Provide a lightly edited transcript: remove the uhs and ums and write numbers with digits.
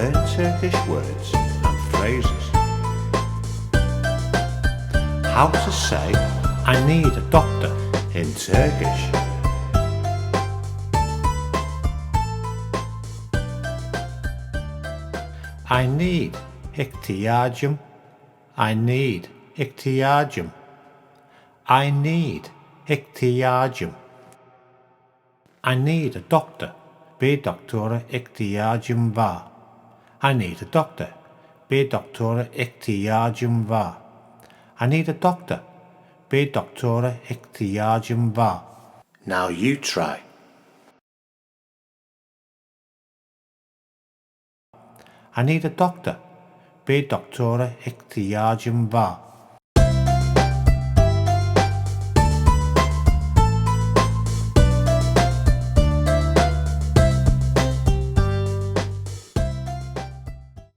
learn Turkish words and phrases. How to say I need a doctor in Turkish. I need ihtiyacım. I need ihtiyacım. I need ihtiyacım. I need a doctor. Bir doktora ihtiyacım var. I need a doctor. Bir doktora ihtiyacım var. I need a doctor. Bir doktora ihtiyacım var. Now you try. I need a doctor. Bir doktora ihtiyacım var.